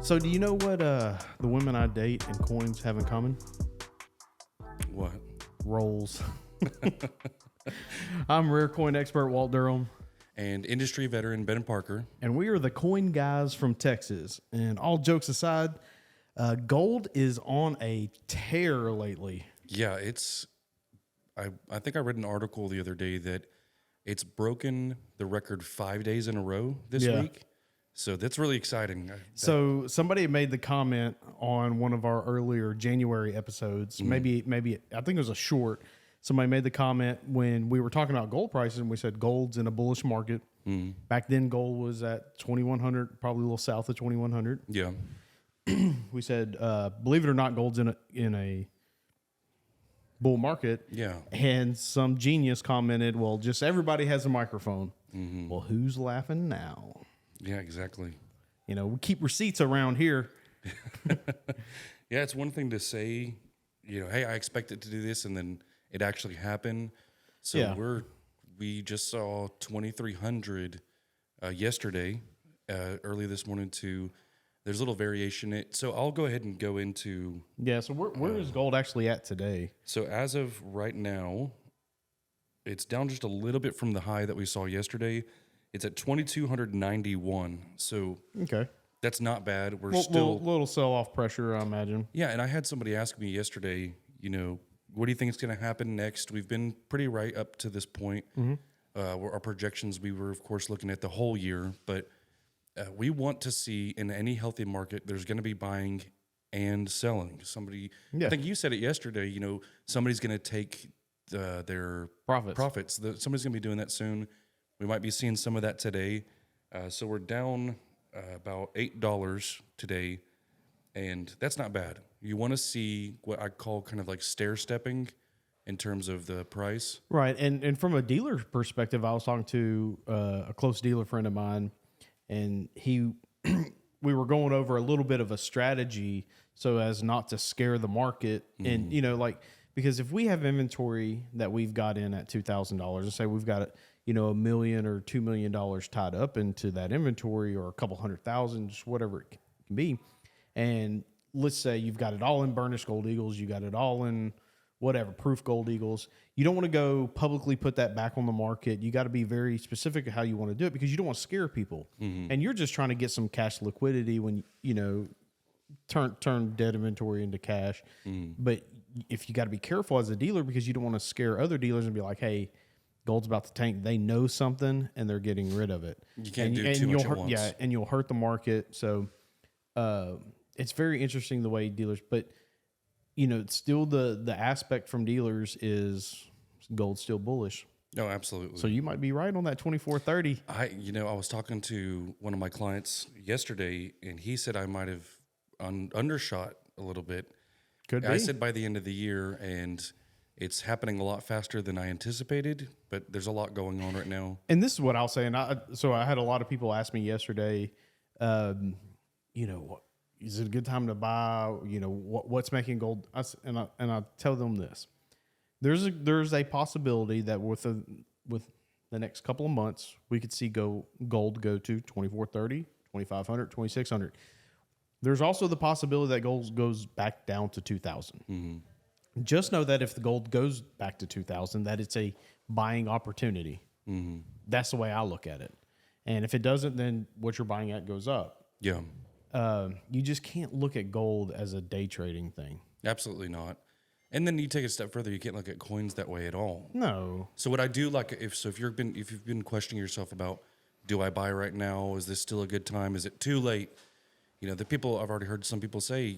So do you know what the women I date and coins have in common? What? Rolls. I'm rare coin expert Walt Durham, And industry veteran Ben Parker. and we are the coin guys from Texas. And all jokes aside, gold is on a tear lately. Yeah, it's. I think I read an article the other day that it's broken the record 5 days in a row this Yeah. week. So that's really exciting. So somebody made the comment on one of our earlier January episodes. Maybe I think it was a short. Somebody made the comment when we were talking about gold prices, and we said gold's in a bullish market. Back then, gold was at 2,100, probably a little south of 2,100. Yeah. We said, believe it or not, gold's in a bull market. Yeah. And some genius commented, "Well, just everybody has a microphone." Well, who's laughing now? Yeah, exactly. You know, we keep receipts around here. Yeah, it's one thing to say, hey, I expected to do this, and then it actually happened. So Yeah. we just saw 2,300 yesterday, early this morning too. There's a little variation. So I'll go ahead and go into. Yeah. So where is gold actually at today? So as of right now, it's down just a little bit from the high that we saw yesterday. It's at 2,291. So Okay. that's not bad. We're Little, still. little sell off pressure, I imagine. Yeah, and I had somebody ask me yesterday, what do you think is going to happen next? We've been pretty right up to this point. Our projections, we were, of course, looking at the whole year, but we want to see in any healthy market, there's going to be buying and selling. I think you said it yesterday, somebody's going to take their Profits. Somebody's going to be doing that soon. We might be seeing some of that today. So we're down about $8 today, and that's not bad. You want to see what I call kind of like stair stepping in terms of the price. Right. And from a dealer perspective, I was talking to a close dealer friend of mine, and we were going over a little bit of a strategy so as not to scare the market. And, because if we have inventory that we've got in at $2,000, let's say we've got $1 million or $2 million tied up into that inventory, or a couple 100,000, just whatever it can be. And let's say you've got it all in burnished gold eagles, you got it all in whatever, proof gold eagles. You don't want to go publicly put that back on the market. You got to be very specific of how you want to do it, because you don't want to scare people. And you're just trying to get some cash liquidity when, turn dead inventory into cash. But if you got to be careful as a dealer, because you don't want to scare other dealers and be like, hey, gold's about to tank. They know something and they're getting rid of it. You can't do too much at once. Yeah, and you'll hurt the market. So it's very interesting the way dealers, but still the aspect from dealers is gold's still bullish. No, absolutely. So you might be right on that 2430. I was talking to one of my clients yesterday, and he said I might have undershot a little bit. Could be. I said by the end of the year, and it's happening a lot faster than I anticipated, but there's a lot going on right now. And this is what I'll say. And I had a lot of people ask me yesterday, is it a good time to buy? What's making gold? And I tell them this: there's a possibility that with the next couple of months, we could see gold go to 2430, 2500, 2600. There's also the possibility that gold goes back down to 2000. Just know that if the gold goes back to 2000, that it's a buying opportunity. That's the way I look at it. And if it doesn't, then what you're buying at goes up. Yeah. You just can't look at gold as a day trading thing. Absolutely not. And then you take it a step further, you can't look at coins that way at all. No. So what I do like, if you've been questioning yourself about, do I buy right now? Is this still a good time? Is it too late? The people, I've already heard some people say,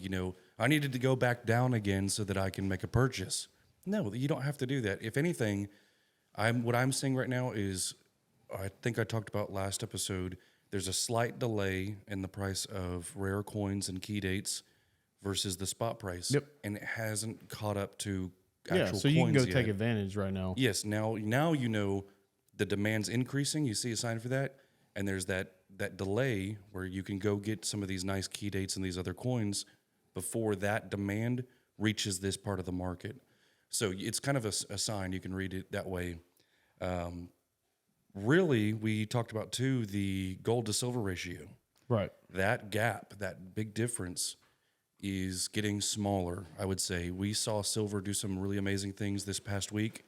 I needed to go back down again so that I can make a purchase. No, you don't have to do that. If anything, what I'm seeing right now is, I think I talked about last episode, there's a slight delay in the price of rare coins and key dates versus the spot price. Yep. And it hasn't caught up to actual coins so you can go yet. take advantage right now. Yes, now the demand's increasing. You see a sign for that, and there's that delay where you can go get some of these nice key dates and these other coins before that demand reaches this part of the market. So it's kind of a sign. You can read it that way. Really, we talked about, too, the gold to silver ratio. Right. That gap, that big difference, is getting smaller. I would say we saw silver do some really amazing things this past week.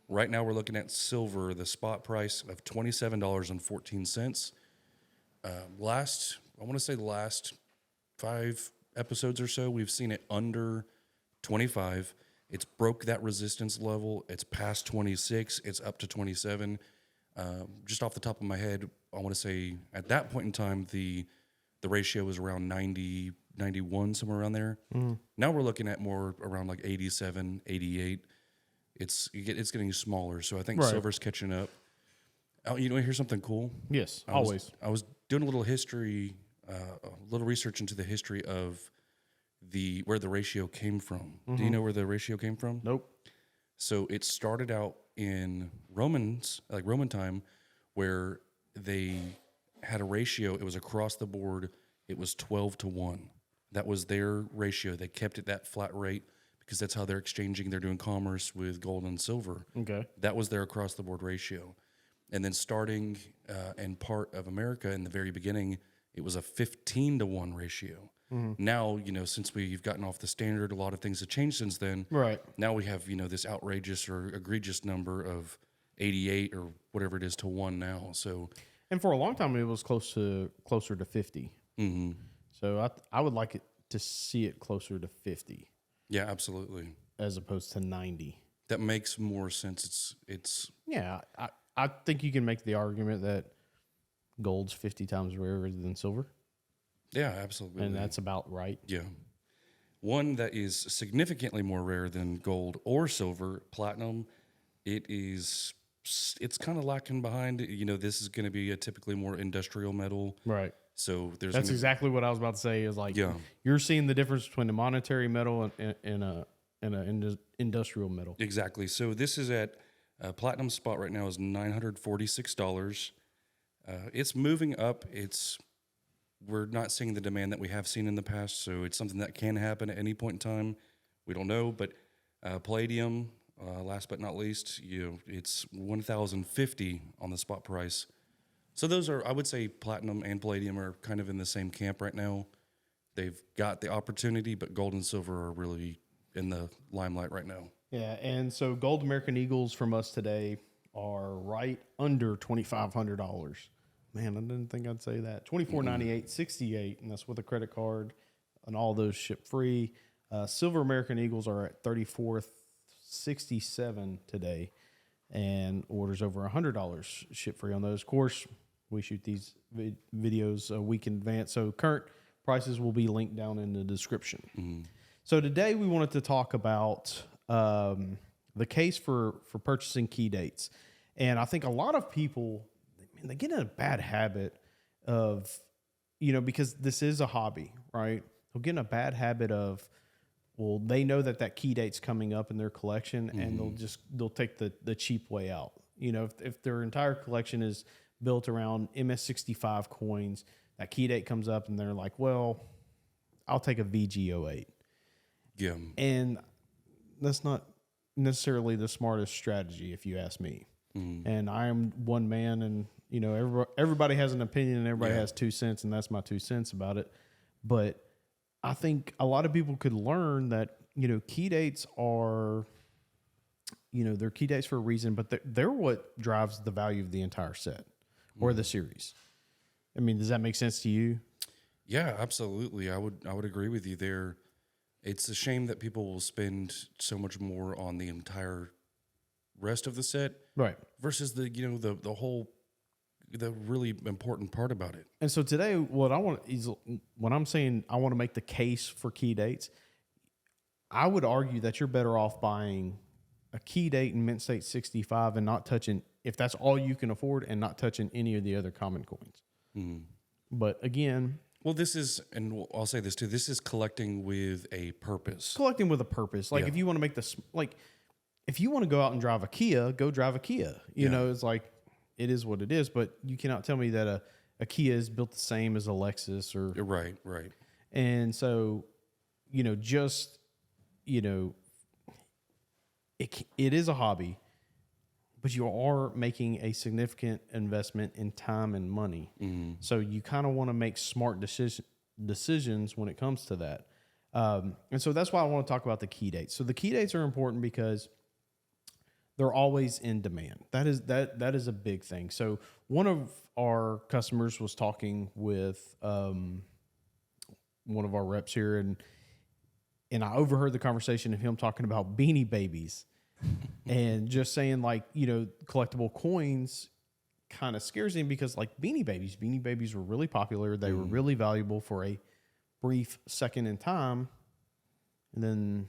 Right now, we're looking at silver, the spot price of $27.14. I want to say the last 5 episodes or so, we've seen it under 25. It's broke that resistance level. It's past 26. It's up to 27. Just off the top of my head, I want to say at that point in time, the ratio was around 90, 91, somewhere around there. Now we're looking at more around like 87, 88. It's getting smaller. So I think Right. silver's catching up. Oh, you know, here's something cool. Yes, I always. was doing a little history, a little research into the history of where the ratio came from. Do you know where the ratio came from? Nope. So it started out in Roman time, where they had a ratio. It was across the board. It was 12-1. That was their ratio. They kept it that flat rate because that's how they're exchanging. They're doing commerce with gold and silver. Okay. That was their across the board ratio. And then starting in part of America in the very beginning, it was a 15-1 ratio. Now, you know, since we've gotten off the standard, a lot of things have changed since then. Right. Now we have, you know, this outrageous or egregious number of 88 or whatever it is to 1 now. So, And for a long time, it was closer to 50. mhm. So I would like it to see it closer to 50 Yeah, absolutely. as opposed to 90. That makes more sense. It's Yeah, I think you can make the argument that gold's 50 times rarer than silver, yeah, absolutely. and that's about right. Yeah. One that is significantly more rare than gold or silver, platinum, it's kind of lacking behind. You know, this is going to be a typically more industrial metal. Right. So there's That's gonna, exactly what I was about to say. Is like Yeah. you're seeing the difference between a monetary metal and a industrial metal. Exactly. So this is at platinum spot right now is $946. It's moving up. We're not seeing the demand that we have seen in the past, so it's something that can happen at any point in time. We don't know, but palladium, last but not least, it's 1,050 on the spot price. So those are, I would say, platinum and palladium are kind of in the same camp right now. They've got the opportunity, but gold and silver are really in the limelight right now. Yeah, and so gold American Eagles from us today are right under $2,500. Man, I didn't think I'd say that. $2,498, $68, and that's with a credit card, and all those ship free. Silver American Eagles are at $34.67 today, and orders over $100 ship free on those. Of course, we shoot these videos a week in advance, so current prices will be linked down in the description. So today we wanted to talk about the case for purchasing key dates, and I think a lot of people, they get in a bad habit of, because this is a hobby, right? They'll get in a bad habit of, well, they know that key date's coming up in their collection, and they'll take the cheap way out. If their entire collection is built around MS65 coins, that key date comes up, and they're like, well, I'll take a VG08. Yeah. And that's not necessarily the smartest strategy, if you ask me. And I am one man, and everybody has an opinion, and everybody has 2 cents, and that's my 2 cents about it. But I think a lot of people could learn that key dates are, they're key dates for a reason, but they're what drives the value of the entire set or the series. I mean, does that make sense to you? Yeah, absolutely. I would agree with you there. It's a shame that people will spend so much more on the entire rest of the set, Right? versus the really important part about it. And so today, what I want is, when I'm saying I want to make the case for key dates, I would argue that you're better off buying a key date in mint state 65 and not touching, if that's all you can afford, and not touching any of the other common coins. But again, Well, this is, and I'll say this too, this is collecting with a purpose. collecting with a purpose. Like, Yeah. if you want to make this, like, if you want to go out and drive a Kia, go drive a Kia. It's like, it is what it is, but you cannot tell me that a Kia is built the same as a Lexus or. Right. And so, it is a hobby, but you are making a significant investment in time and money. So you kind of want to make smart decisions when it comes to that. And so that's why I want to talk about the key dates. So the key dates are important because they're always in demand. That is a big thing. So one of our customers was talking with one of our reps here, and I overheard the conversation of him talking about Beanie Babies and just saying, like, you know, collectible coins kind of scares him because, like, Beanie Babies were really popular. They were really valuable for a brief second in time, and then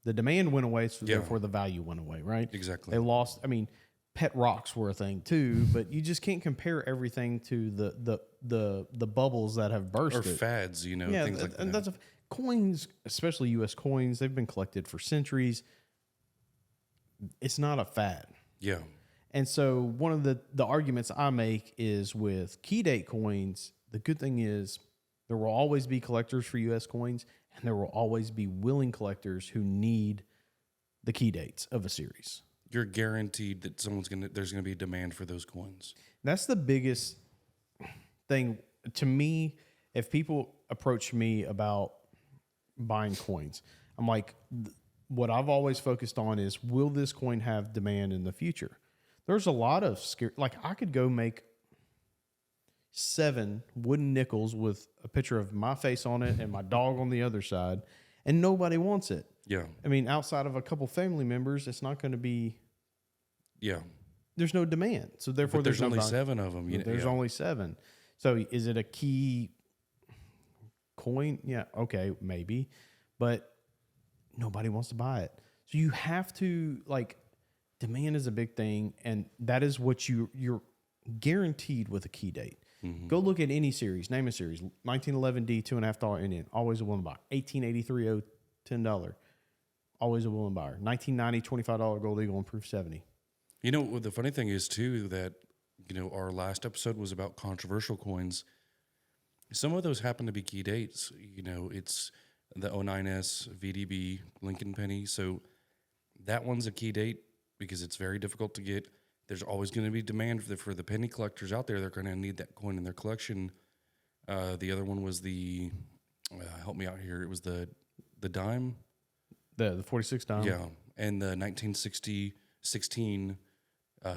the demand went away, so therefore the value went away, right? Exactly. They lost. I mean, pet rocks were a thing too, but you just can't compare everything to the bubbles that have bursted. Or fads, you know, Yeah, things like and that. that's coins, especially U.S. coins. They've been collected for centuries. It's not a fad. Yeah. And so one of the arguments I make is with key date coins, the good thing is there will always be collectors for U.S. coins, and there will always be willing collectors who need the key dates of a series. You're guaranteed that there's gonna be demand for those coins. That's the biggest thing to me. If people approach me about buying coins, I'm like, what I've always focused on is, will this coin have demand in the future? There's a lot of like, I could go make 7 wooden nickels with a picture of my face on it and my dog on the other side, and nobody wants it. Yeah. I mean, outside of a couple family members, it's not going to be. Yeah. There's no demand, so therefore But there's no only value. 7 of them. There's only 7. So is it a key coin? Yeah, okay, maybe, but nobody wants to buy it. So you have to, like, demand is a big thing, and that is what you're guaranteed with a key date. Go look at any series. Name a series. 1911D, $2.50 Indian, always a willing buyer. 1883 O, $10, always a willing buyer. 1990 $25 Gold Eagle, improved 70. You know, the funny thing is too that, you know, our last episode was about controversial coins. Some of those happen to be key dates. You know, it's the 09S, VDB, Lincoln Penny. So that one's a key date because it's very difficult to get. There's always going to be demand for the penny collectors out there. They're going to need that coin in their collection. The other one was the, help me out here. It was the dime. The 46 dime. Yeah. And the 1916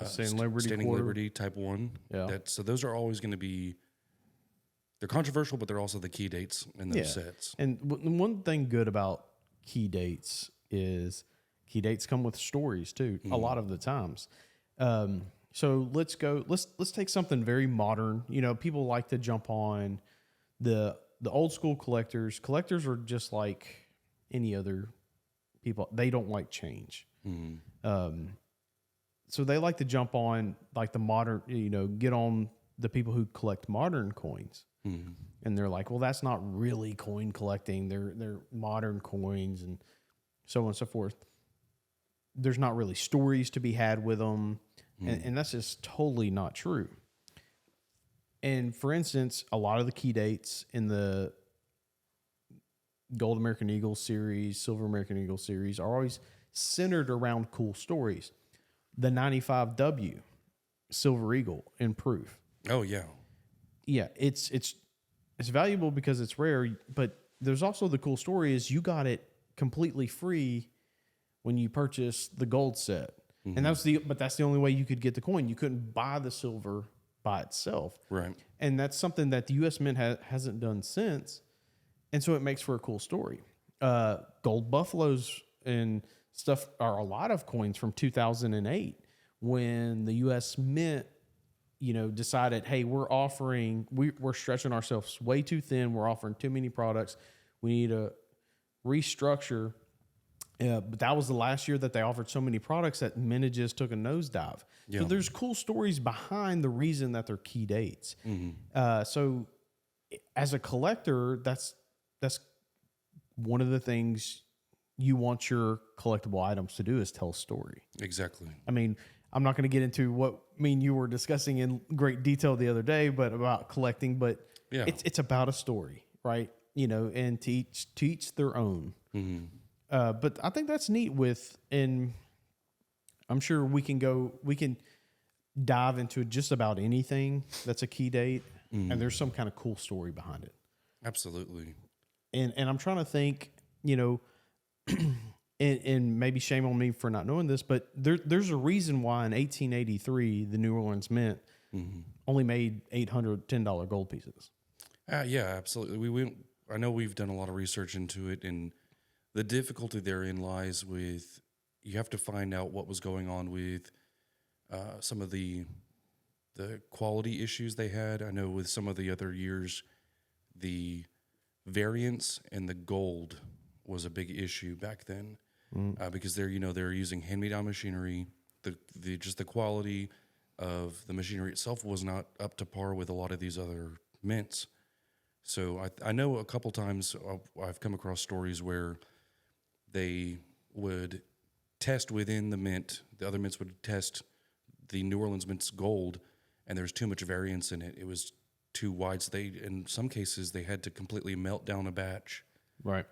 Standing Liberty Type 1. Yeah. So those are always going to be, they're controversial, but they're also the key dates in those sets. And one thing good about key dates is key dates come with stories too, a lot of the times. So let's take something very modern. You know, people like to jump on the old school collectors. Collectors are just like any other people. They don't like change. So they like to jump on, like, the modern, you know, get on the people who collect modern coins. And they're like, well, that's not really coin collecting. They're modern coins and so on and so forth. There's not really stories to be had with them. And that's just totally not true. And for instance, a lot of the key dates in the Gold American Eagle series, Silver American Eagle series are always centered around cool stories. The 95W Silver Eagle in proof. Oh, yeah. Yeah, it's valuable because it's rare, but there's also the cool story is you got it completely free when you purchased the gold set. And that's the only way you could get the coin. You couldn't buy the silver by itself. Right. And that's something that the U.S. Mint hasn't done since. And so it makes for a cool story. Gold buffaloes and stuff are a lot of coins from 2008 when the U.S. Mint, you know, decided, hey, we're stretching ourselves way too thin. We're offering too many products. We need to restructure. But that was the last year that they offered so many products that mintages took a nosedive. Yeah. So there's cool stories behind the reason that they're key dates. So as a collector, that's one of the things you want your collectible items to do is tell a story. Exactly. I mean, I'm not going to get into what you were discussing in great detail the other day, but about collecting. But it's about a story, right? You know, and to each their own. But I think that's neat. I'm sure we can dive into just about anything that's a key date, and there's some kind of cool story behind it. Absolutely. And I'm trying to think, and maybe shame on me for not knowing this, but there's a reason why in 1883 the New Orleans Mint only made $810 gold pieces. Yeah, absolutely. I know we've done a lot of research into it, and the difficulty therein lies with you have to find out what was going on with some of the quality issues they had. I know with some of the other years, the variance and the gold was a big issue back then because they're using hand-me-down machinery. The quality of the machinery itself was not up to par with a lot of these other mints. So I know a couple times I've come across stories where they would test within the mint. The other mints would test the New Orleans Mint's gold, and there's too much variance in it. It was too wide. So in some cases, they had to completely melt down a batch, Right.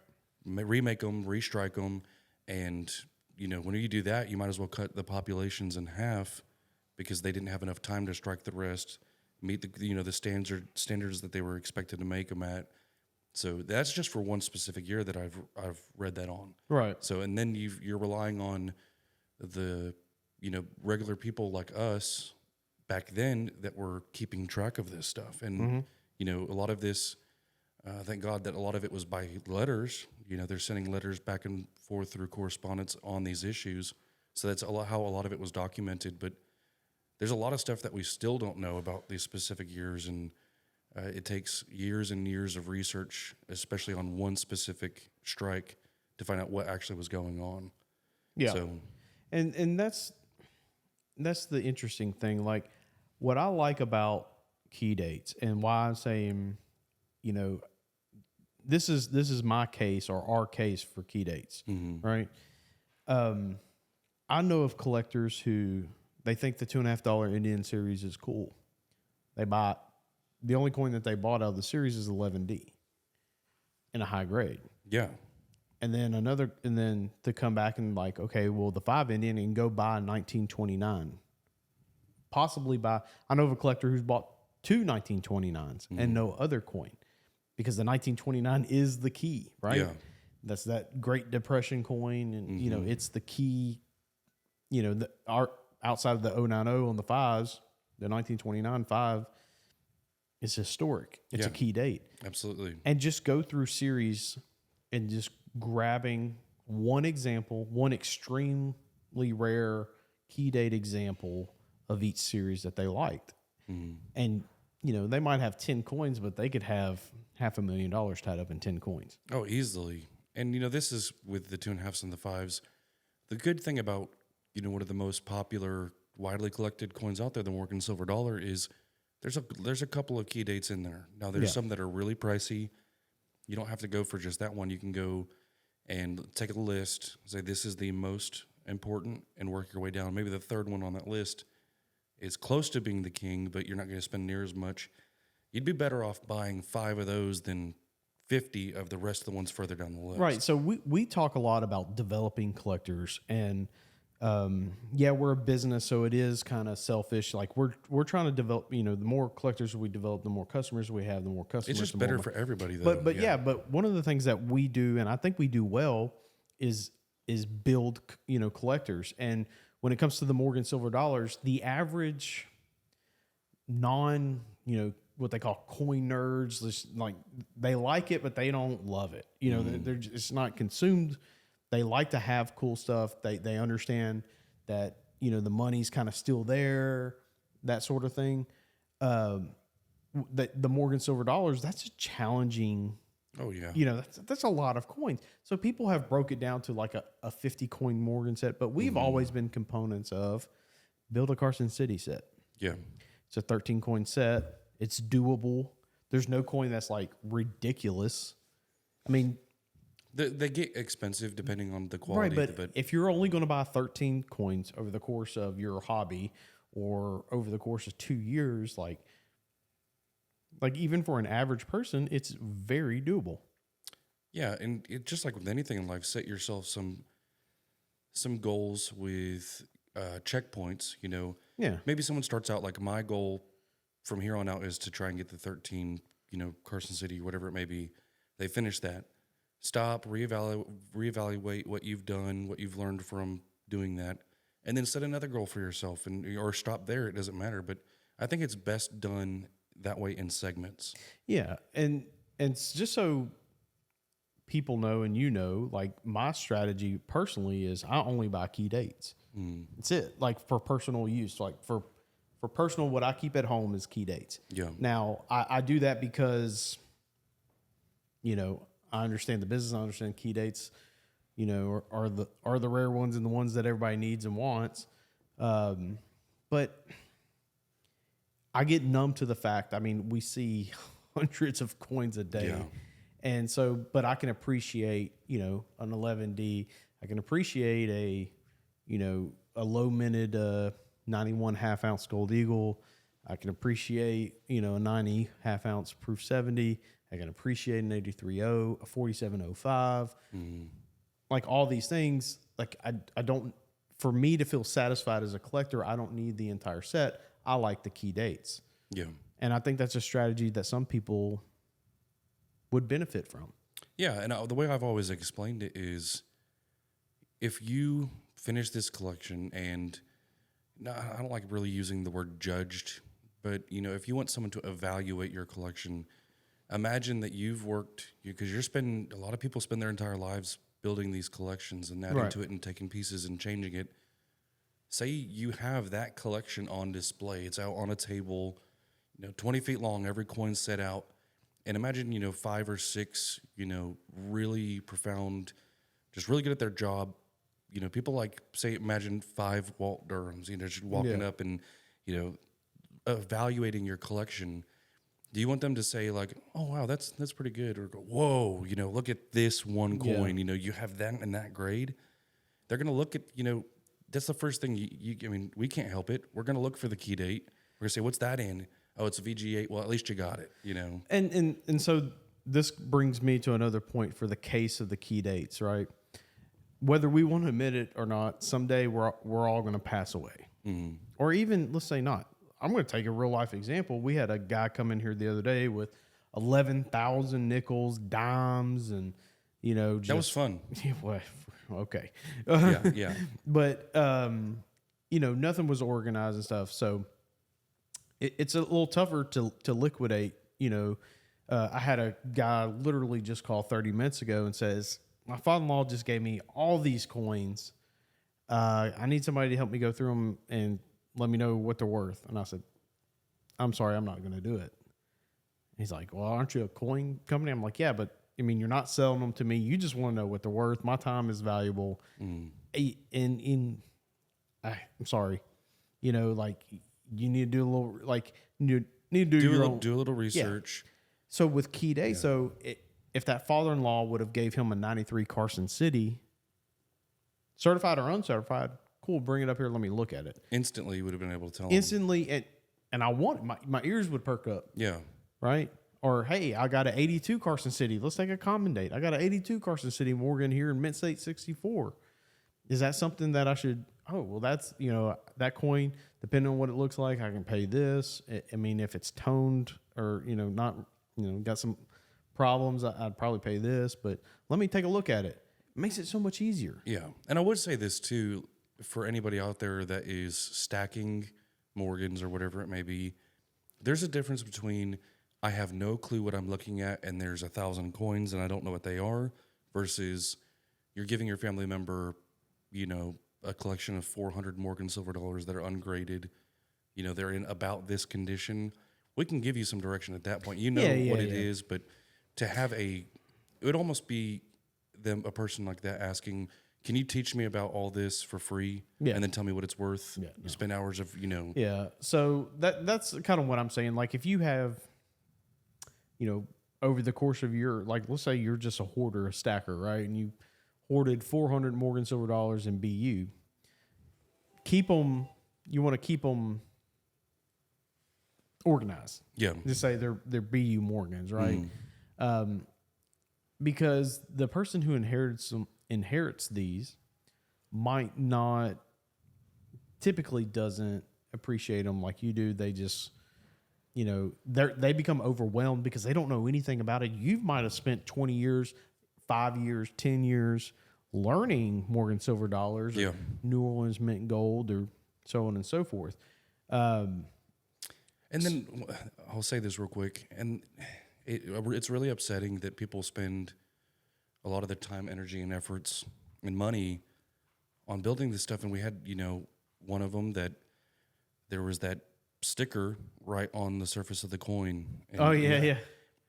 remake them, restrike them, and when you do that, you might as well cut the populations in half because they didn't have enough time to strike the rest, meet the standards that they were expected to make them at. So that's just for one specific year that I've read that on. Right. So and then you're relying on the regular people like us back then that were keeping track of this stuff, and a lot of this. Thank God that a lot of it was by letters. They're sending letters back and forth through correspondence on these issues. So that's how a lot of it was documented. But there's a lot of stuff that we still don't know about these specific years, and it takes years and years of research, especially on one specific strike, to find out what actually was going on. Yeah. So, and that's the interesting thing. Like, what I like about key dates and why I'm saying, this is my case or our case for key dates, right? I know of collectors who they think the $2.50 Indian series is cool. The only coin that they bought out of the series is 11D in a high grade. yeah. And then to come back and like, okay, well, the 5 Indian and go buy 1929. Possibly I know of a collector who's bought 2 1929s and no other coin because the 1929 is the key, right? Yeah. That's that Great Depression coin. And, it's the key, outside of the 090 on the 5s, the 1929 5 is historic. It's a key date. Absolutely. And just go through series and just grabbing one example, one extremely rare key date example of each series that they liked. And, they might have 10 coins, but they could have $500,000 tied up in 10 coins. Oh, easily. And, this is with the 2.5s and the 5s. The good thing about, one of the most popular, widely collected coins out there, the Morgan silver dollar, is there's a couple of key dates in there. Now, there's some that are really pricey. You don't have to go for just that one. You can go and take a list, say this is the most important, and work your way down. Maybe the third one on that list is close to being the king, but you're not going to spend near as much. You'd be better off buying 5 of those than 50 of the rest of the ones further down the list. Right. So we talk a lot about developing collectors, and we're a business, so it is kind of selfish. Like we're trying to develop. The more collectors we develop, the more customers we have. The more customers, It's just the better more for everybody, though. But one of the things that we do, and I think we do well, is build collectors. And when it comes to the Morgan silver dollars, the average what they call coin nerds, like they like it, but they don't love it. They're it's not consumed. They like to have cool stuff. They understand that the money's kind of still there, that sort of thing. The Morgan silver dollars, that's a challenging. Oh yeah. That's a lot of coins. So people have broke it down to like a 50 coin Morgan set, but we've always been components of build a Carson City set. Yeah. It's a 13 coin set. It's doable. There's no coin that's like ridiculous. I mean, They get expensive depending on the quality. right, but if you're only going to buy 13 coins over the course of your hobby or over the course of 2 years, like even for an average person, it's very doable. Yeah, and it just like with anything in life, set yourself some goals with checkpoints. You know, Yeah. maybe someone starts out like my goal from here on out is to try and get the 13. You know, Carson City, whatever it may be. They finish that. Stop, reevaluate what you've done, what you've learned from doing that, and then set another goal for yourself, and or stop there. It doesn't matter, but I think it's best done that way in segments. Yeah. And it's just so people know and you know, like my strategy personally is I only buy key dates. That's it. Like for personal use, like for personal, what I keep at home is key dates. Yeah. Now I do that because, you know, I understand the business. I understand key dates, you know, are the rare ones and the ones that everybody needs and wants. But I get numb to the fact. I mean, we see hundreds of coins a day. Yeah. And so, but I can appreciate, you know, an 11D. I can appreciate a low minted 91 half ounce gold eagle. I can appreciate, you know, a 90 half ounce proof 70. I can appreciate an 83.0, a 47.05. Like all these things, like I don't, for me to feel satisfied as a collector, I don't need the entire set. I like the key dates. Yeah. And I think that's a strategy that some people would benefit from. Yeah, and the way I've always explained it is, if you finish this collection, and no, I don't like really using the word judged, but you know, if you want someone to evaluate your collection, imagine that you've worked, because a lot of people spend their entire lives building these collections and adding Right. to it and taking pieces and changing it. Say you have that collection on display, it's out on a table, you know, 20 feet long, every coin's set out. And imagine, you know, 5 or 6, you know, really profound, just really good at their job. You know, people like, say, imagine 5 Walt Durhams, you know, just walking up and, you know, evaluating your collection. Do you want them to say like, oh, wow, that's pretty good? Or go, whoa, you know, look at this one coin, you know, you have that in that grade. They're going to look at, you know, that's the first thing I mean, we can't help it. We're going to look for the key date. We're going to say, what's that in? Oh, it's a VG8. Well, at least you got it, you know. And so this brings me to another point for the case of the key dates, right? Whether we want to admit it or not, someday we're all going to pass away. Or even, let's say not. I'm going to take a real life example. We had a guy come in here the other day with 11,000 nickels, dimes, and, you know, just, That was fun. Well, okay. Yeah. But, you know, nothing was organized and stuff. So it's a little tougher to liquidate. You know, I had a guy literally just call 30 minutes ago and says, my father-in-law just gave me all these coins. I need somebody to help me go through them and let me know what they're worth. And I said, I'm sorry, I'm not going to do it. He's like, well, aren't you a coin company? I'm like, yeah, but I mean, you're not selling them to me. You just want to know what they're worth. My time is valuable. I'm sorry, you know, like you need to do a little, like you need to do a little research. Yeah. So with key day, if that father-in-law would have gave him a 93 Carson City, certified or uncertified, cool, bring it up here. Let me look at it. Instantly, you would have been able to tell Instantly, and I want my ears would perk up. Yeah. Right? Or, hey, I got an 82 Carson City. Let's take a common date. I got an 82 Carson City Morgan here in Mint State 64. Is that something that I should, oh, well, that's, you know, that coin, depending on what it looks like, I can pay this. I mean, if it's toned or, you know, not, you know, got some problems, I'd probably pay this, but let me take a look at it. It makes it so much easier. Yeah. And I would say this too, for anybody out there that is stacking Morgans or whatever it may be, there's a difference between I have no clue what I'm looking at and there's 1,000 coins and I don't know what they are, versus you're giving your family member, you know, a collection of 400 Morgan silver dollars that are ungraded. You know, they're in about this condition. We can give you some direction at that point. You know what it is, but to have it would almost be a person like that asking, can you teach me about all this for free? Yeah. And then tell me what it's worth? Yeah, You spend hours of, you know. Yeah. So that's kind of what I'm saying. Like if you have, you know, over the course of your, like, let's say you're just a hoarder, a stacker, right? And you hoarded 400 Morgan silver dollars in BU. You want to keep them organized. Yeah. Just say they're BU Morgans, right? Because the person who inherits these might not typically doesn't appreciate them like you do. They just, they become overwhelmed because they don't know anything about it. You might have spent 20 years, 5 years, 10 years learning Morgan Silver dollars, or New Orleans mint gold, or so on and so forth. And then I'll say this real quick, and it's really upsetting that people spend a lot of their time, energy, and efforts and money on building this stuff. And we had, one of them that there was that sticker right on the surface of the coin. And, yeah.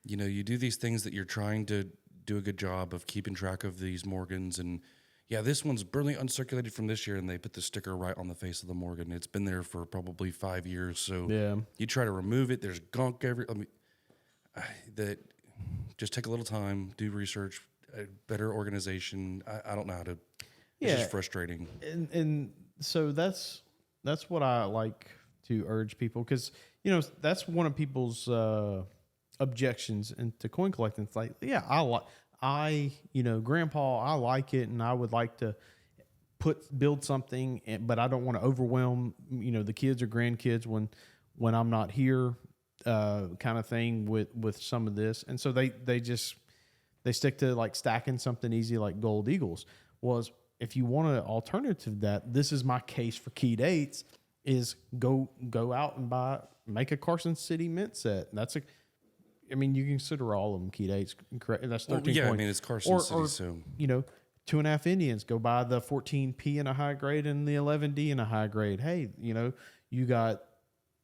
You do these things that you're trying to do a good job of keeping track of these Morgans. And this one's brilliantly uncirculated from this year, and they put the sticker right on the face of the Morgan. It's been there for probably 5 years. So you try to remove it. There's gunk that just take a little time, do research, better organization. I don't know how to. It's just frustrating. And so that's what I like to urge people, because that's one of people's objections into coin collecting. It's like, Grandpa, I like it, and I would like to build something, but I don't want to overwhelm the kids or grandkids when I'm not here, kind of thing with some of this. And so they stick to like stacking something easy like gold eagles. Was, if you want an alternative to that, this is my case for key dates, is go out and make a Carson City mint set. You can consider all of them key dates. Correct? That's 13 coins. It's Carson City, so 2.5 Indians. Go buy the 14P in a high grade and the 11D in a high grade. Hey, you got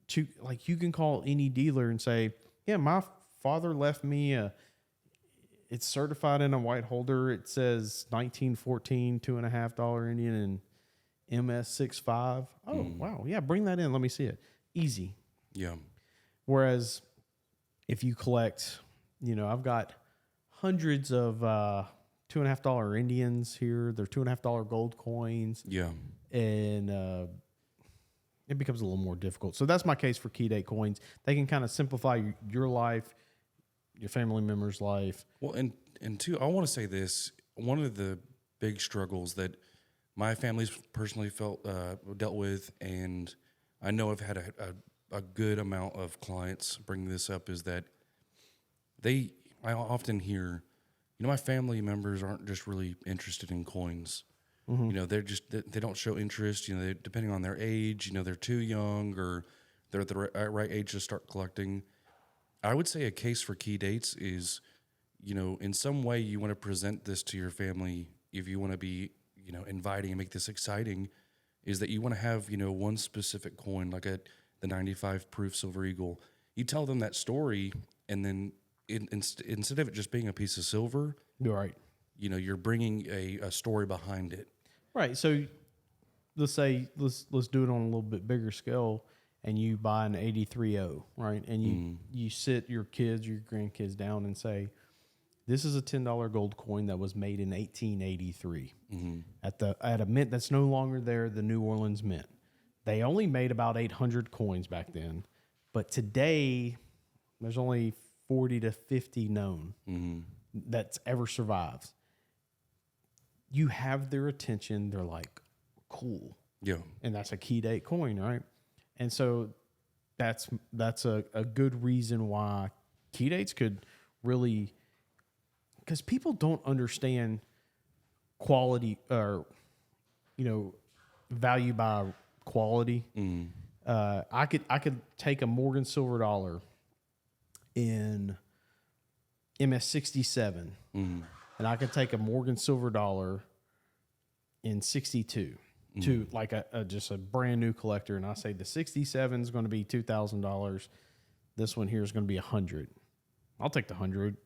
two. Like, you can call any dealer and say, yeah, my father left me it's certified in a white holder. It says 1914 $2.50 Indian and MS65. Oh, wow. Yeah, bring that in. Let me see it. Easy. Yeah. Whereas if you collect, I've got hundreds of $2.50 Indians here. They're $2.50 gold coins. Yeah. And it becomes a little more difficult. So that's my case for key date coins. They can kind of simplify your life, your family member's life. Well, and two, I want to say this. One of the big struggles that my family's personally dealt with, and I know I've had a good amount of clients bring this up, is that I often hear, my family members aren't just really interested in coins. Mm-hmm. They don't show interest. Depending on their age, they're too young, or they're at the right age to start collecting. I would say a case for key dates is, in some way you want to present this to your family. If you want to be, inviting and make this exciting, is that you want to have, one specific coin, like the 95 proof Silver Eagle. You tell them that story, and then instead of it just being a piece of silver, you're right. You're bringing a story behind it. Right. So let's say let's do it on a little bit bigger scale, and you buy an 83.0, right? And you sit your kids, your grandkids down and say, this is a $10 gold coin that was made in 1883 at a mint that's no longer there, the New Orleans Mint. They only made about 800 coins back then, but today there's only 40 to 50 known that's ever survived. You have their attention. They're like, cool. Yeah. And that's a key date coin, right? And so that's a good reason why key dates could really, because people don't understand quality or, value by quality. I could take a Morgan Silver dollar in MS67, and I could take a Morgan Silver dollar in 62 to like just a brand new collector, and I say the 67 is going to be $2,000. This one here is going to be $100. I'll take the $100.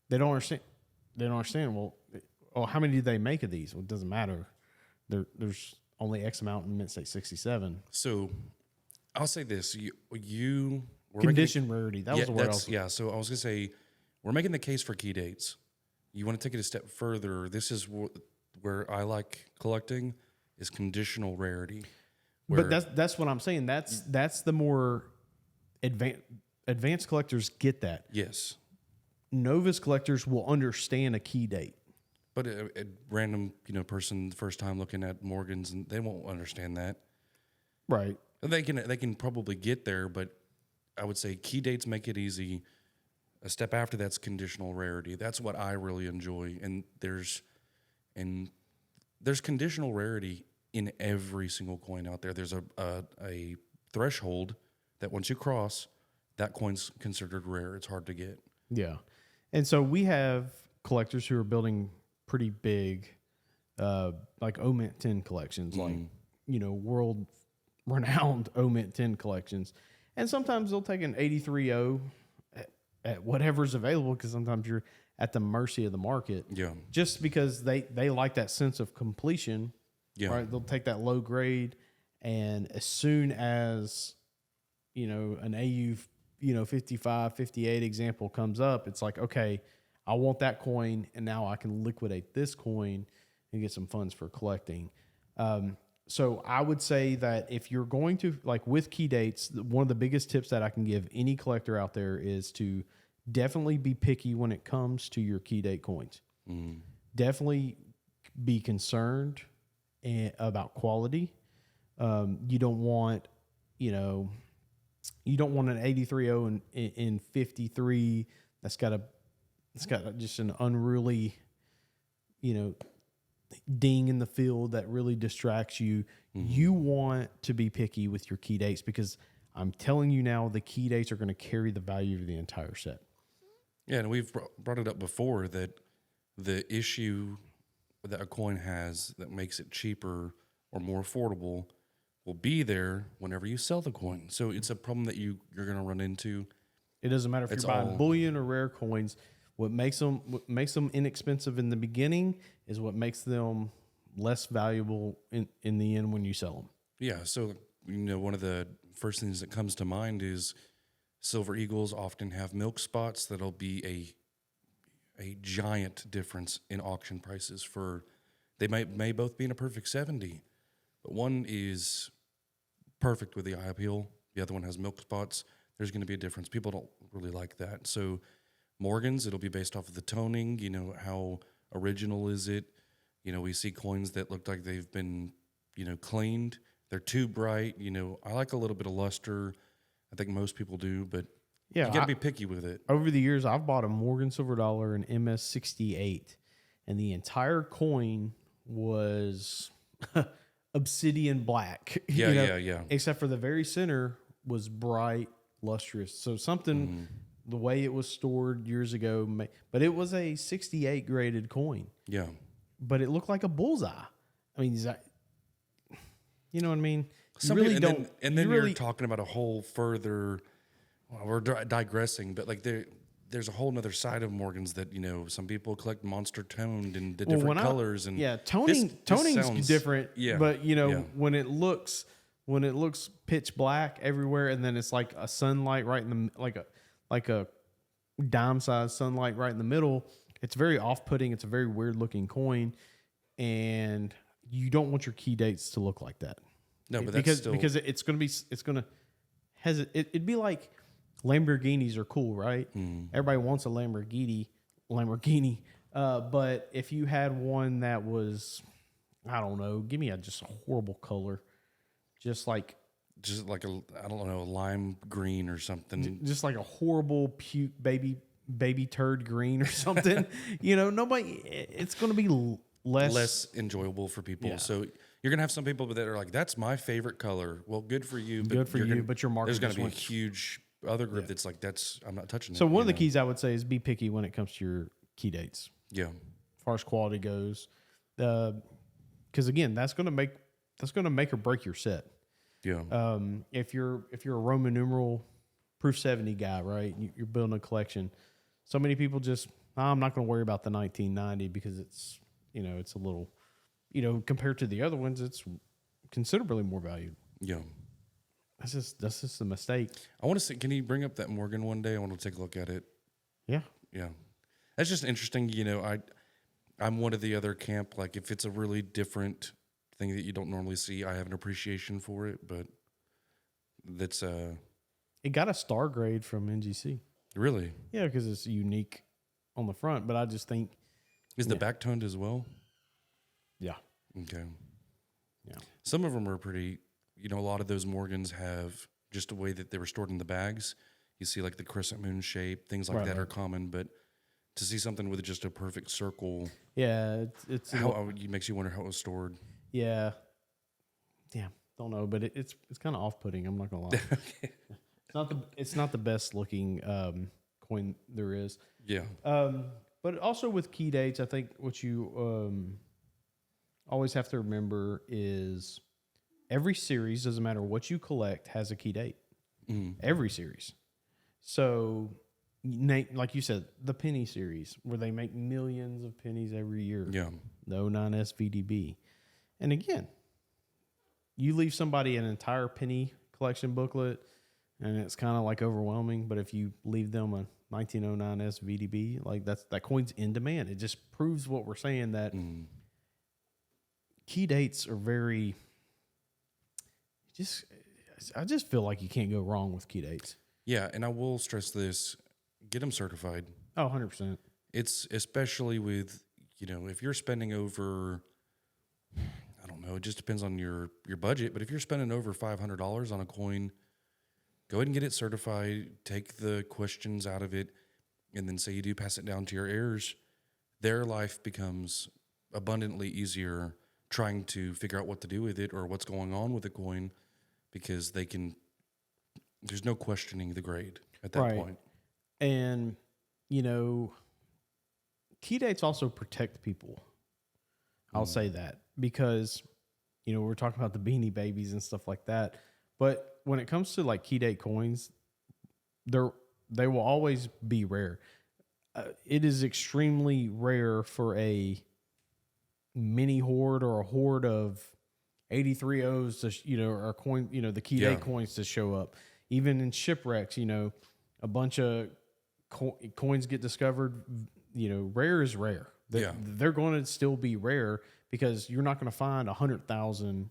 They don't understand. They don't understand. Well, how many do they make of these? Well, it doesn't matter. There's only X amount in mint state 67. So I'll say this: we're condition rarity. That was the word. Yeah. So I was gonna say we're making the case for key dates. You want to take it a step further. This is where I like collecting is conditional rarity. But that's what I'm saying. That's the more advanced collectors get that. Yes. Novice collectors will understand a key date. But a random, person, the first time looking at Morgans, and they won't understand that. Right. They can probably get there, but I would say key dates make it easy. A step after that's conditional rarity. That's what I really enjoy. And there's conditional rarity in every single coin out there. There's a threshold that once you cross, that coin's considered rare. It's hard to get. Yeah. And so we have collectors who are building pretty big, like O-Mint 10 collections, like, world renowned O-Mint 10 collections. And sometimes they'll take an 83O at whatever's available, because sometimes you're at the mercy of the market. Yeah. Just because they like that sense of completion. Yeah. Right. They'll take that low grade, and as soon as, an AU, 55, 58 example comes up, it's like, okay, I want that coin, and now I can liquidate this coin and get some funds for collecting. So I would say that if you're going to, like with key dates, one of the biggest tips that I can give any collector out there is to definitely be picky when it comes to your key date coins. Definitely be concerned about quality. You don't want, you don't want an 83O in 53 that's got just an unruly, ding in the field that really distracts you. You want to be picky with your key dates, because I'm telling you now, the key dates are going to carry the value of the entire set. Yeah, and we've brought it up before that the issue that a coin has that makes it cheaper or more affordable will be there whenever you sell the coin. So it's a problem that you're going to run into. It doesn't matter if you're buying bullion or rare coins. What makes them inexpensive in the beginning is what makes them less valuable in the end when you sell them. Yeah, so one of the first things that comes to mind is silver eagles often have milk spots that'll be a giant difference in auction prices. They may both be in a perfect 70, but one is perfect with the eye appeal. The other one has milk spots. There's going to be a difference. People don't really like that. So Morgans, it'll be based off of the toning. How original is it? We see coins that look like they've been, cleaned. They're too bright. I like a little bit of luster. I think most people do, but you got to be picky with it. Over the years, I've bought a Morgan Silver Dollar, an MS68, and the entire coin was obsidian black. Yeah. Except for the very center was bright, lustrous. So something, the way it was stored years ago, but it was a 68 graded coin. Yeah. But it looked like a bullseye. I mean, you know what I mean? You're talking about a whole further. Well, we're digressing, but like there's a whole nother side of Morgans that some people collect monster toned and the different colors and toning's different. Yeah, but when it looks pitch black everywhere, and then it's like a sunlight right in the like a dime sized sunlight right in the middle. It's very off-putting. It's a very weird-looking coin, and you don't want your key dates to look like that. No, but because it's gonna it'd be like Lamborghinis are cool, right? Everybody wants a Lamborghini. But if you had one that was, I don't know, give me just a horrible color, just like a lime green or something, just like a horrible puke baby turd green or something. Nobody. It's going to be less enjoyable for people. Yeah. So you're gonna have some people that are like, "That's my favorite color." Well, good for you. But your market. There's gonna be a huge other group that's like, I'm not touching it. So one of the keys I would say is be picky when it comes to your key dates. Yeah. As far as quality goes, because again, that's gonna make or break your set. Yeah. If you're a Roman numeral proof 70 guy, right? You're building a collection. So many people just, I'm not going to worry about the 1990 because it's, it's a little, compared to the other ones, it's considerably more valued. Yeah. That's just a mistake. I want to see, can you bring up that Morgan one day? I want to take a look at it. Yeah. Yeah. That's just interesting. I'm one of the other camp. Like if it's a really different thing that you don't normally see, I have an appreciation for it, but that's, it got a star grade from NGC. Really? Yeah, because it's unique on the front. But I just think, is the back toned as well? Yeah. Okay. Yeah. Some of them are pretty. a lot of those Morgans have just a way that they were stored in the bags. You see like the crescent moon shape, things like that are common, but to see something with just a perfect circle, Yeah, it's it makes you wonder how it was stored. yeah, yeah. Don't know, but it's kind of off putting. I'm not gonna lie. It's not the best looking coin there is. Yeah. But also with key dates, I think what you always have to remember is every series, doesn't matter what you collect, has a key date. Every series. So, like you said, the penny series, where they make millions of pennies every year. Yeah. The 09 SVDB. And again, you leave somebody an entire penny collection booklet, and it's kind of like overwhelming. But if you leave them a 1909 SVDB, like that coin's in demand. It just proves what we're saying, that key dates are very. I just feel like you can't go wrong with key dates. Yeah, and I will stress this: get them certified. Oh, 100%. It's especially with, if you're spending over, I don't know, it just depends on your budget. But if you're spending over $500 on a coin, go ahead and get it certified. Take the questions out of it, and then say you do pass it down to your heirs. Their life becomes abundantly easier trying to figure out what to do with it or what's going on with the coin, because there's no questioning the grade at that point. And, key dates also protect people. I'll say that because, we're talking about the Beanie Babies and stuff like that. But when it comes to like key date coins, they will always be rare. It is extremely rare for a mini hoard or a hoard of 83 O's to, or coin, the key date coins to show up. Even in shipwrecks, a bunch of coins get discovered. Rare is rare. They're going to still be rare because you're not going to find 100,000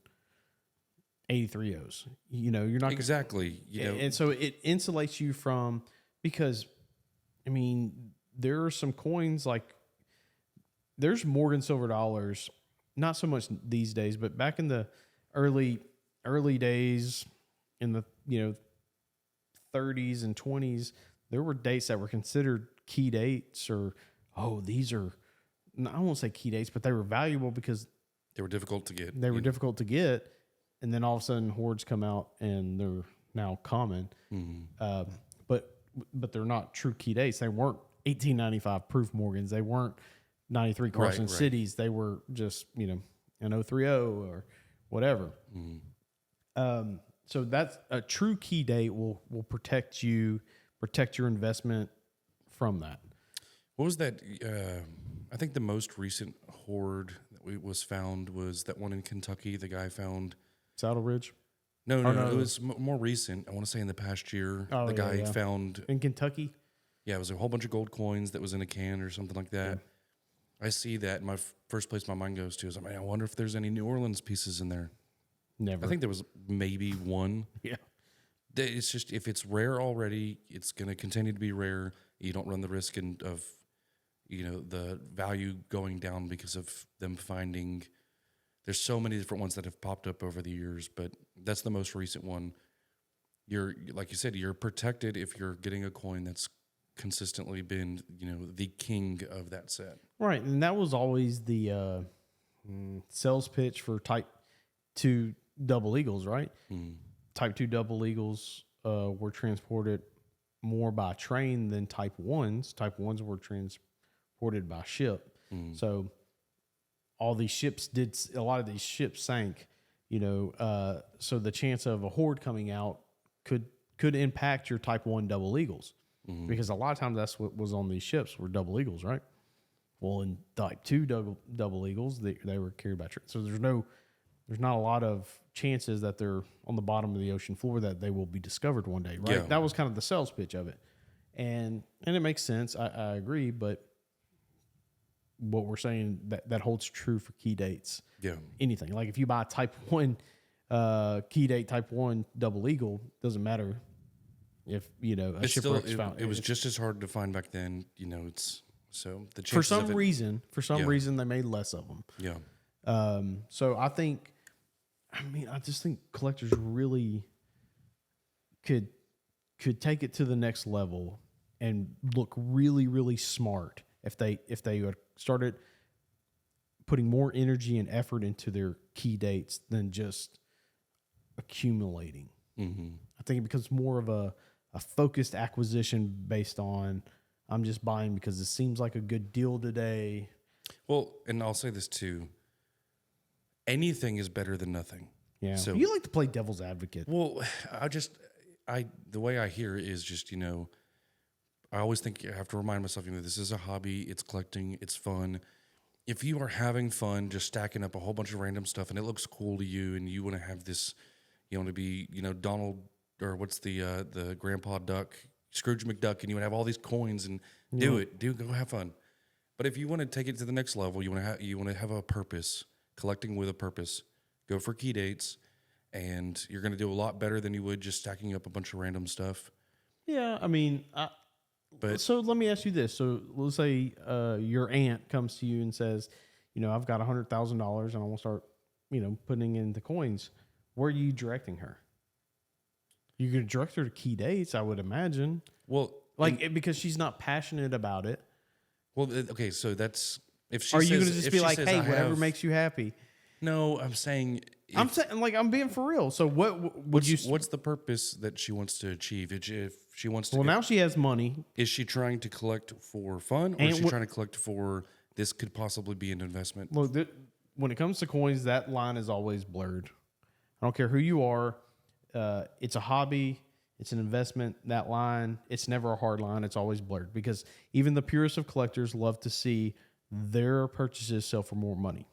83 O's. You're not exactly. And so it insulates you from, because there are some coins like there's Morgan silver dollars, not so much these days, but back in the early days in the 30s and 20s, there were dates that were considered key dates, or these are, I won't say key dates, but they were valuable because they were difficult to get. Difficult to get, and then all of a sudden hoards come out and they're now common. But they're not true key dates. They weren't 1895 proof Morgans. They weren't 93 Carson Cities. They were just an 030 or whatever. So that's a true key date will protect your investment from that. What was that? I think the most recent hoard that was found was that one in Kentucky. The guy found Saddle Ridge. No, it was more recent. I want to say in the past year. The guy found in Kentucky. Yeah, it was a whole bunch of gold coins that was in a can or something like that. Yeah. I see that, and my first place my mind goes to is, I wonder if there's any New Orleans pieces in there. Never. I think there was maybe one. Yeah. It's just, if it's rare already, it's going to continue to be rare. You don't run the risk of the value going down because of them finding. There's so many different ones that have popped up over the years, but that's the most recent one. Like you said, you're protected if you're getting a coin that's consistently been, the king of that set. Right, and that was always the sales pitch for Type 2 double eagles, right? Type 2 double eagles were transported more by train than Type 1s. Type 1s were transported by ship. So a lot of these ships sank, so the chance of a hoard coming out could impact your Type 1 double eagles, because a lot of times that's what was on these ships were double eagles, right? Well, in Type 2 double eagles, they were carried by train. So there's not a lot of chances that they're on the bottom of the ocean floor that they will be discovered one day, right? Yeah. That was kind of the sales pitch of it. And it makes sense. I agree, but what we're saying that holds true for key dates. Yeah. Anything. Like if you buy a Type 1 key date Type 1 double eagle, doesn't matter if a shipwreck's found. It was just as hard to find back then. It's so the for some reason they made less of them. Yeah. So I think I mean, I just think collectors really could take it to the next level and look really, really smart if they had started putting more energy and effort into their key dates than just accumulating. I think it becomes more of a focused acquisition based on I'm just buying because it seems like a good deal today. Well, and I'll say this too. Anything is better than nothing. Yeah. So You like to play devil's advocate. well, the way I hear it is just, I always think I have to remind myself, this is a hobby, it's collecting, it's fun. If you are having fun just stacking up a whole bunch of random stuff and it looks cool to you and you want to have this, you want to be, Donald, or what's the Grandpa Duck, Scrooge McDuck, and you want to have all these coins and go have fun. But if you want to take it to the next level, you want to have a purpose, collecting with a purpose, go for key dates, and you're going to do a lot better than you would just stacking up a bunch of random stuff. Yeah, I mean, But so let me ask you this. So let's say your aunt comes to you and says, I've got $100,000 and I want to start, putting in the coins. Where are you directing her? You're going to direct her to key dates, I would imagine. Well, because she's not passionate about it. Well, okay, so that's if she. Are says, you going to just if be she like, says, "Hey, I whatever have, makes you happy"? No, I'm saying. I'm saying, I'm being for real. So what would you? What's the purpose that she wants to achieve? If she wants to. Well, now she has money. Is she trying to collect for fun, or is she trying to collect for this could possibly be an investment? Look, when it comes to coins, that line is always blurred. I don't care who you are. It's a hobby. It's an investment. That line, it's never a hard line. It's always blurred because even the purest of collectors love to see their purchases sell for more money.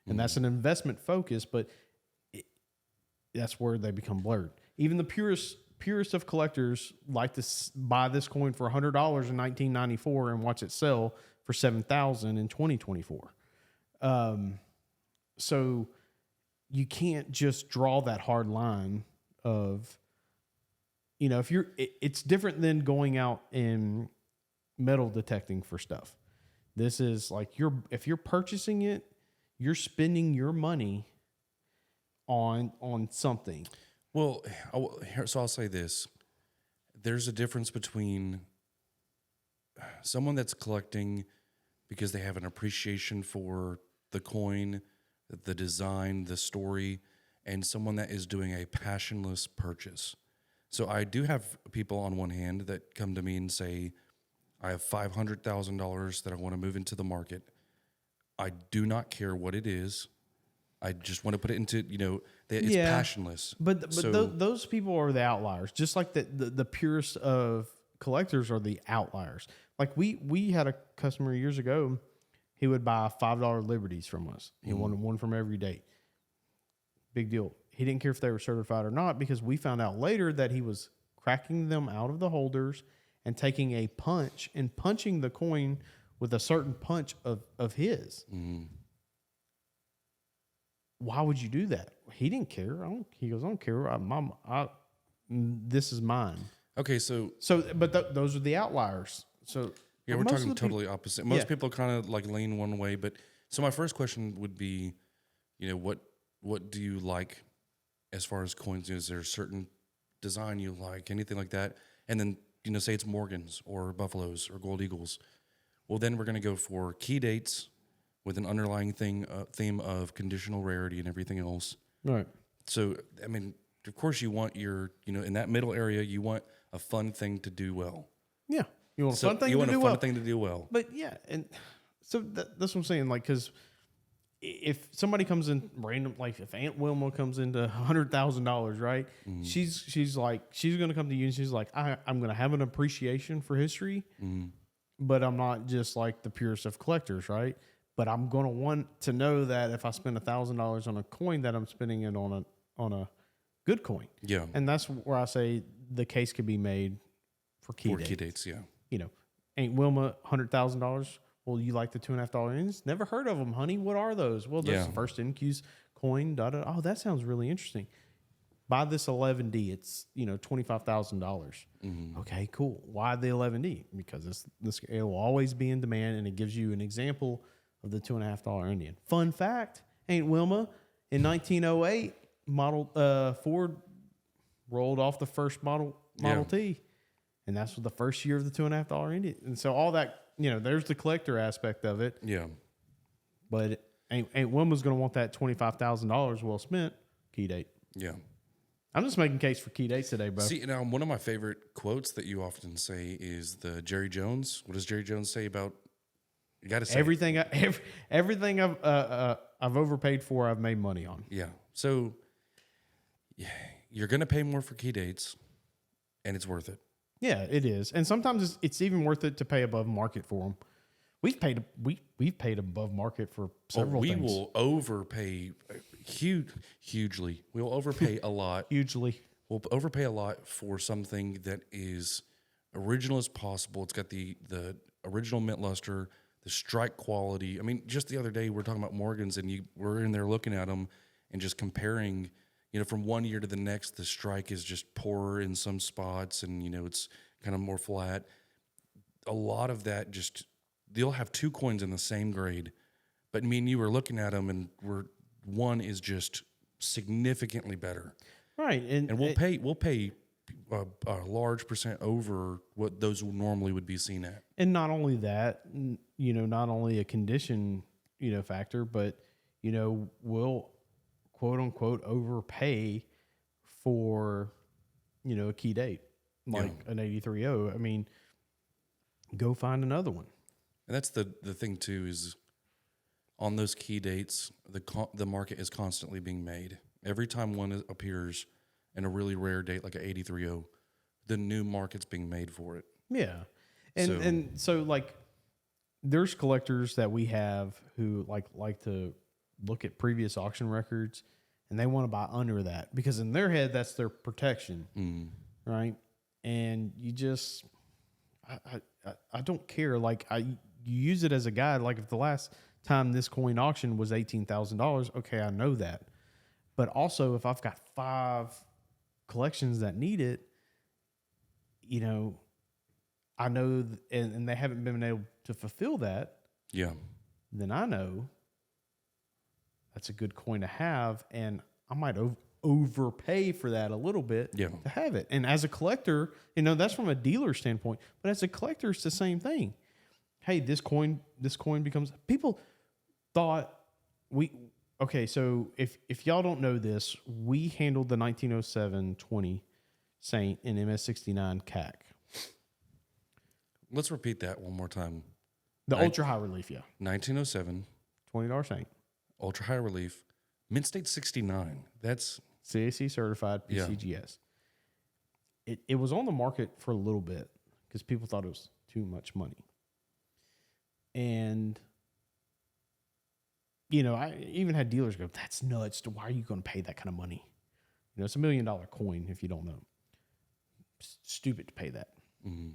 And that's an investment focus, but that's where they become blurred. Even the purest of collectors like to buy this coin for $100 in 1994 and watch it sell for $7,000 in 2024. So you can't just draw that hard line of, if it's different than going out and metal detecting for stuff. This is like if you're purchasing it, you're spending your money on something. Well, so I'll say this. There's a difference between someone that's collecting because they have an appreciation for the coin, the design, the story, and someone that is doing a passionless purchase. So I do have people on one hand that come to me and say, I have $500,000 that I want to move into the market. I do not care what it is. I just want to put it into, it's passionless. But those people are the outliers. Just like the purest of collectors are the outliers. Like we had a customer years ago, he would buy $5 Liberties from us. He wanted one from every date. Big deal. He didn't care if they were certified or not because we found out later that he was cracking them out of the holders and taking a punch and punching the coin with a certain punch of his. Why would you do that? He didn't care. He goes, I don't care. This is mine. Okay, so but those are the outliers. So yeah, we're talking totally opposite. Most people kind of like lean one way, but so my first question would be, what do you like as far as coins? Is there a certain design you like, anything like that? And then, say it's Morgans or Buffaloes or Gold Eagles. Well, then we're going to go for key dates with an underlying theme of conditional rarity and everything else. Right. So, I mean, of course you want your, in that middle area, you want a fun thing to do well. Yeah. You want a fun thing to do well. But yeah, and so that's what I'm saying. Like, because if somebody comes in random, like if Aunt Wilma comes into $100,000, right? She's like, she's going to come to you and she's like, I'm going to have an appreciation for history, but I'm not just like the purest of collectors, right? But I'm going to want to know that if I spend $1,000 on a coin, that I'm spending it on a good coin. Yeah. And that's where I say the case could be made for key dates. Key dates, yeah. Aunt Wilma, $100,000. Well, you like the $2.5 ends? Never heard of them, honey. What are those? Well, there's the first NQ's coin. Oh, that sounds really interesting. Buy this 11D. It's $25,000. Okay, cool. Why the 11D? Because it will always be in demand, and it gives you an example of the $2.5 Indian. Fun fact: Aunt Wilma in 1908 Ford rolled off the first Model T, and that's the first year of the $2.50 Indian. And so all that, there's the collector aspect of it. Yeah. But ain't one was going to want that $25,000 well spent. Key date. Yeah. I'm just making case for key dates today, bro. See, now one of my favorite quotes that you often say is the Jerry Jones. What does Jerry Jones say about? You got to say everything. Everything I've overpaid for, I've made money on. Yeah. So you're going to pay more for key dates, and it's worth it. Yeah, it is, and sometimes it's even worth it to pay above market for them. We've paid above market for several things. We will overpay hugely. We'll overpay a lot. Hugely. We'll overpay a lot for something that is original as possible. It's got the original mint luster, the strike quality. I mean, just the other day we were talking about Morgans, and we're in there looking at them and just comparing. From one year to the next, the strike is just poorer in some spots, and it's kind of more flat. A lot of that just. They'll have two coins in the same grade, but me and you were looking at them, and one is just significantly better, right? And we'll pay a large percent over what those normally would be seen at. And not only that, not only a condition, factor, but we'll quote unquote overpay for a key date like an 83.0. I mean, go find another one. And that's the thing too, is on those key dates, the market is constantly being made. Every time one appears in a really rare date like an 83.0, the new market's being made for it. Yeah. And so like there's collectors that we have who like to look at previous auction records, and they want to buy under that because in their head that's their protection. Right? And you just I don't care. Like you use it as a guide. Like if the last time this coin auction was $18,000, okay, I know that. But also if I've got 5 collections that need it, I know, and they haven't been able to fulfill that. Yeah. Then I know that's a good coin to have, and I might overpay for that a little bit to have it. And as a collector, that's from a dealer standpoint, but as a collector, it's the same thing. Hey, this coin becomes, people thought so if y'all don't know this, we handled the 1907-20 Saint in MS69 CAC. Let's repeat that one more time. The ultra high relief, 1907. $20 Saint. Ultra high relief. Mint state 69. That's CAC certified PCGS. It was on the market for a little bit because people thought it was too much money. And, I even had dealers go, that's nuts. Why are you going to pay that kind of money? It's $1 million coin if you don't know. Stupid to pay that. Mm-hmm.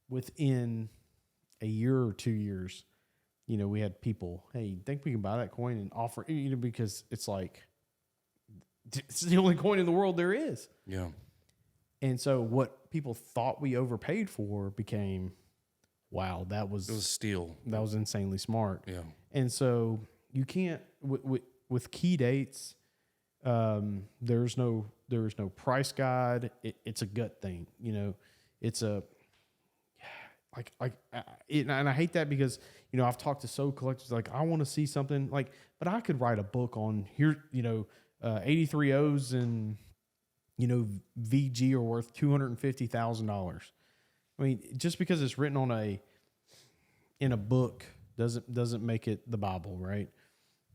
Within a year or 2 years, we had people, hey, think we can buy that coin and offer, because it's like, it's the only coin in the world there is. Yeah. And so what people thought we overpaid for became, wow, it was steal. That was insanely smart. Yeah. And so you can't, with key dates, there's no price guide. It's a gut thing. It's a, and I hate that because, I've talked to collectors, like, I want to see something but I could write a book on here, 83.0s and, VG are worth $250,000. I mean, just because it's written in a book doesn't make it the Bible, right?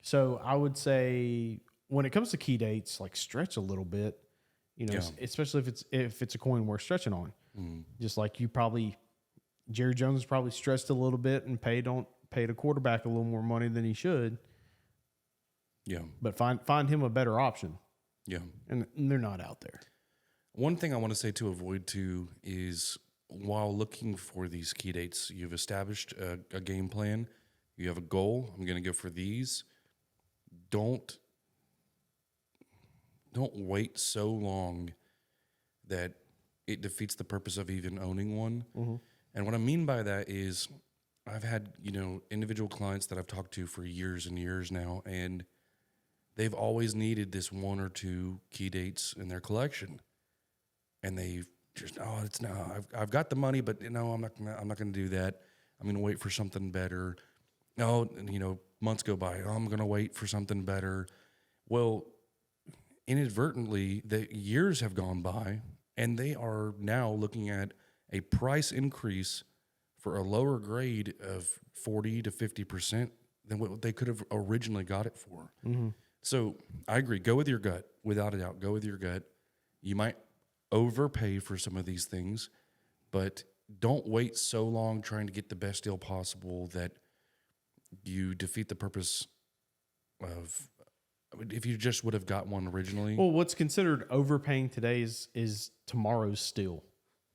So I would say when it comes to key dates, stretch a little bit, especially if it's a coin worth stretching on. Just like Jerry Jones is probably stretched a little bit and paid a quarterback a little more money than he should. Yeah. But find him a better option. Yeah. And they're not out there. One thing I want to say to avoid too is while looking for these key dates, you've established a game plan. You have a goal. I'm going to go for these. Don't wait so long that it defeats the purpose of even owning one. Mm-hmm. And what I mean by that is I've had, individual clients that I've talked to for years and years now, and they've always needed this one or two key dates in their collection, and they've just it's no, I've got the money, but I'm not gonna do that. I'm gonna wait for something better. No, months go by. I'm gonna wait for something better. Well, inadvertently, the years have gone by, and they are now looking at a price increase for a lower grade of 40 to 50% than what they could have originally got it for. Mm-hmm. So I agree. Go with your gut, without a doubt. Go with your gut. You might overpay for some of these things, but don't wait so long trying to get the best deal possible that you defeat the purpose of. If you just would have got one originally. Well, what's considered overpaying today is tomorrow's steal.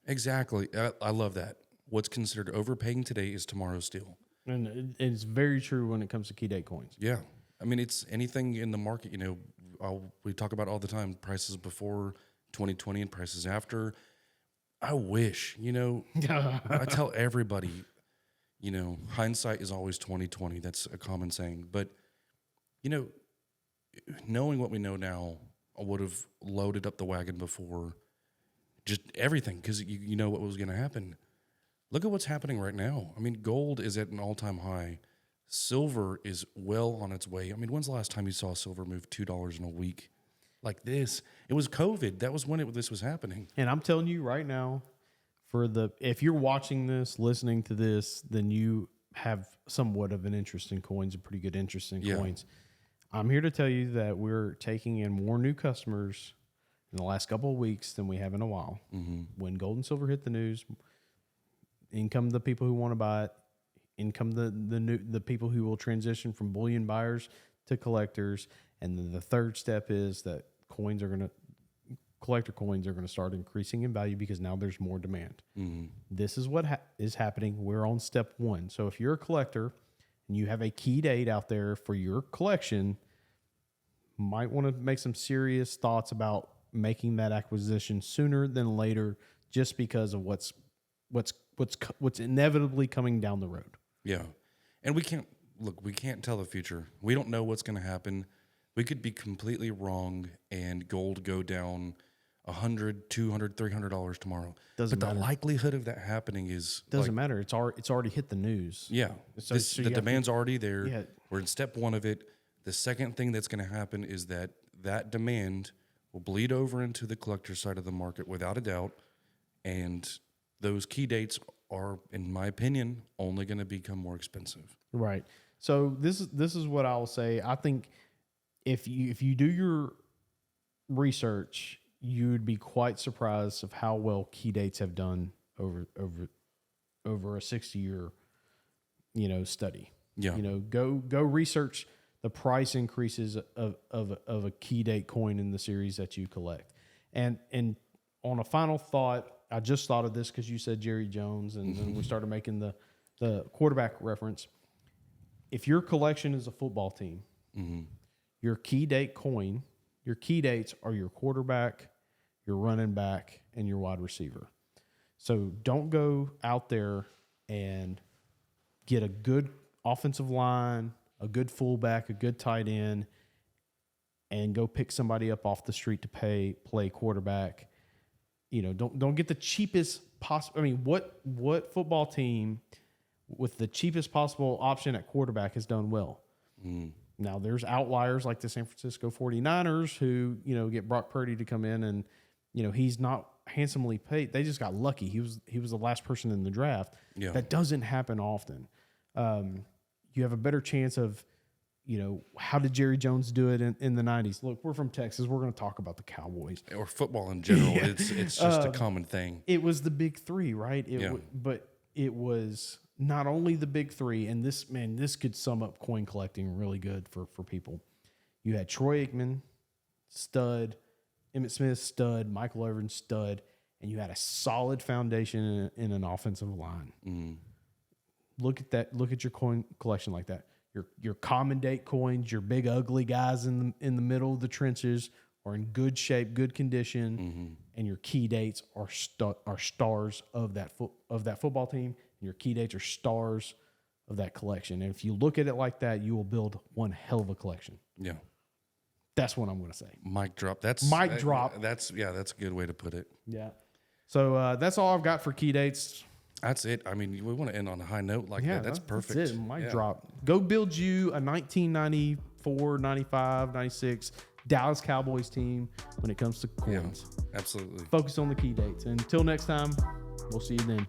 Exactly. I love that. What's considered overpaying today is tomorrow's steal. And it's very true when it comes to key date coins. Yeah. I mean, it's anything in the market, we talk about all the time, prices before 2020 and prices after. I wish, I tell everybody, hindsight is always 2020. That's a common saying. But, knowing what we know now, I would have loaded up the wagon before just everything, because you know what was going to happen. Look at what's happening right now. I mean, gold is at an all-time high. Silver is well on its way. I mean, when's the last time you saw silver move $2 in a week like this? It was COVID. That was when this was happening. And I'm telling you right now, if you're watching this, listening to this, then you have somewhat of an interest in coins, a pretty good interest in coins. I'm here to tell you that we're taking in more new customers in the last couple of weeks than we have in a while. Mm-hmm. When gold and silver hit the news, in come the people who want to buy it, in come the people who will transition from bullion buyers to collectors, and then the third step is that collector coins are going to start increasing in value because now there's more demand. Mm-hmm. This is what is happening. We're on step one. So if you're a collector and you have a key date out there for your collection, might want to make some serious thoughts about making that acquisition sooner than later, just because of what's inevitably coming down the road. Yeah. And we can't tell the future. We don't know what's going to happen. We could be completely wrong and gold go down $100, $200, $300 tomorrow. Doesn't but matter. The likelihood of that happening is doesn't matter. It's already hit the news. Yeah. So the demand's already there. Yeah. We're in step one of it. The second thing that's going to happen is that demand will bleed over into the collector side of the market without a doubt. And those key dates are, in my opinion, only going to become more expensive. Right. So this is what I'll say. I think if you do your research, you'd be quite surprised of how well key dates have done over a 60-year, study. Yeah. Go research the price increases of a key date coin in the series that you collect. And on a final thought, I just thought of this because you said Jerry Jones, and then we started making the quarterback reference. If your collection is a football team, Mm-hmm. your key date coin, your key dates are your quarterback, your running back, and your wide receiver. So don't go out there and get a good offensive line, a good fullback, a good tight end, and go pick somebody up off the street to play quarterback. Don't get the cheapest possible. I mean, what football team with the cheapest possible option at quarterback has done well? Mm. Now, there's outliers like the San Francisco 49ers who, get Brock Purdy to come in and, he's not handsomely paid. They just got lucky. He was the last person in the draft. Yeah. That doesn't happen often. You have a better chance of, how did Jerry Jones do it in the 90s? Look, we're from Texas. We're going to talk about the Cowboys. Or football in general. Yeah. It's just a common thing. It was the big three, right? Yeah. But it was not only the big three, and this could sum up coin collecting really good for people. You had Troy Aikman, stud, Emmitt Smith, stud, Michael Irvin, stud, and you had a solid foundation in an offensive line. Mm. Look at that. Look at your coin collection like that. Your common date coins, your big ugly guys in the middle of the trenches are in good shape, good condition, Mm-hmm. and your key dates are stars of that football team. And your key dates are stars of that collection. And if you look at it like that, you will build one hell of a collection. Yeah. That's what I'm going to say. Mic drop. That's Mic drop. That's a good way to put it. Yeah. So that's all I've got for key dates. That's it. I mean, we want to end on a high note like that. That's perfect. That's it. Mic drop. Go build you a 1994, 95, 96 Dallas Cowboys team when it comes to coins. Absolutely. Focus on the key dates. Until next time, we'll see you then.